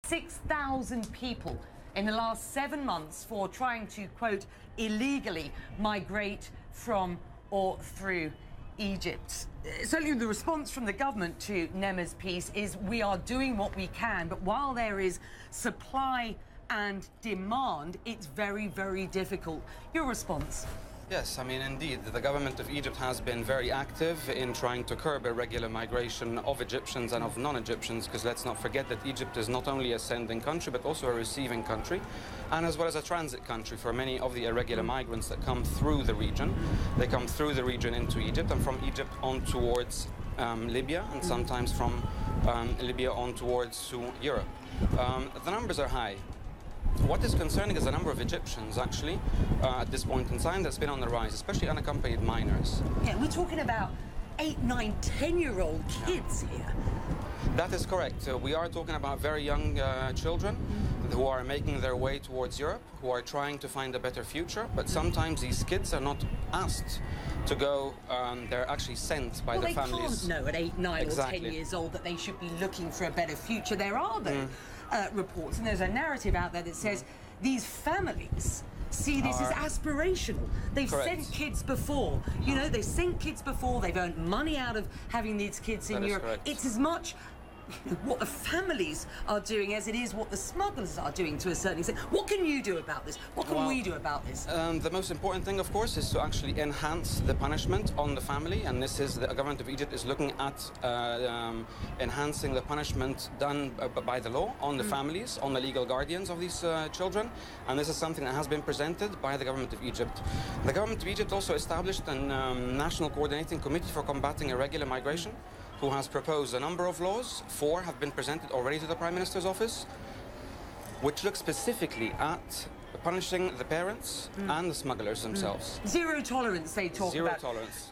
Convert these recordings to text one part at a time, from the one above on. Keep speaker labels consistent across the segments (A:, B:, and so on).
A: 6,000 people in the last 7 months for trying to, quote, illegally migrate from or through Egypt. Certainly the response from the government to Nema's piece is we are doing what we can, but while there is supply and demand, it's very, very difficult. Your response?
B: Yes, I mean, indeed, the government of Egypt has been very active in trying to curb irregular migration of Egyptians and of non-Egyptians, because let's not forget that Egypt is not only a sending country, but also a receiving country, and as well as a transit country for many of the irregular migrants that come through the region. They come through the region into Egypt, and from Egypt on towards Libya, and sometimes from Libya on towards to Europe. The numbers are high. What is concerning is the number of Egyptians, actually, at this point in time, that's been on the rise, especially unaccompanied minors.
A: Yeah, we're talking about 8, 9, 10-year-old kids here.
B: That is correct. We are talking about very young children who are making their way towards Europe, who are trying to find a better future, but sometimes these kids are not asked to go, they're actually sent by the families.
A: They can't know at 8, 9
B: Exactly.
A: or 10 years old that they should be looking for a better future. There are, though, reports, and there's a narrative out there that says these families see this as aspirational. They've sent kids before. You know, they've sent kids before. They've earned money out of having these kids in Europe.
B: Correct.
A: It's as much what the families are doing as it is what the smugglers are doing to a certain extent. What can you do about this? What can we do about this?
B: The most important thing, of course, is to actually enhance the punishment on the family, and this is the government of Egypt is looking at enhancing the punishment done by the law on the families, on the legal guardians of these children, and this is something that has been presented by the government of Egypt. The government of Egypt also established a national coordinating committee for combating irregular migration, who has proposed a number of laws. 4 have been presented already to the Prime Minister's office, which look specifically at punishing the parents and the smugglers themselves.
A: Zero tolerance, they talk about.
B: Zero tolerance.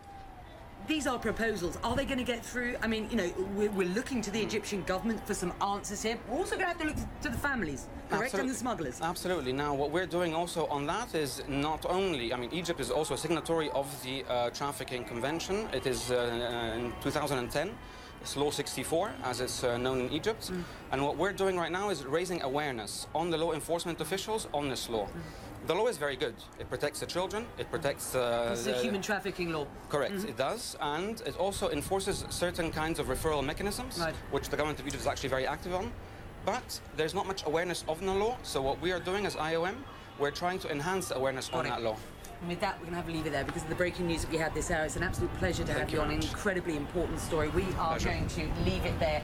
A: These are proposals. Are they going to get through? I mean, you know, we're looking to the Egyptian government for some answers here. We're also going to have to look to the families, correct,
B: Absolutely.
A: and the smugglers.
B: Absolutely. Now, what we're doing also on that is not only, I mean, Egypt is also a signatory of the Trafficking Convention. It is in 2010. It's Law 64, as it's known in Egypt. And what we're doing right now is raising awareness on the law enforcement officials on this law. The law is very good. It protects the children. It protects
A: It's a human trafficking law.
B: Correct, it does. And it also enforces certain kinds of referral mechanisms, which the government of Egypt is actually very active on. But there's not much awareness of the law. So what we are doing as IOM, we're trying to enhance awareness on that law.
A: And with that, we're going to have to leave it there because of the breaking news that we had this hour. It's an absolute pleasure to have you on an incredibly important story. We are going to leave it there.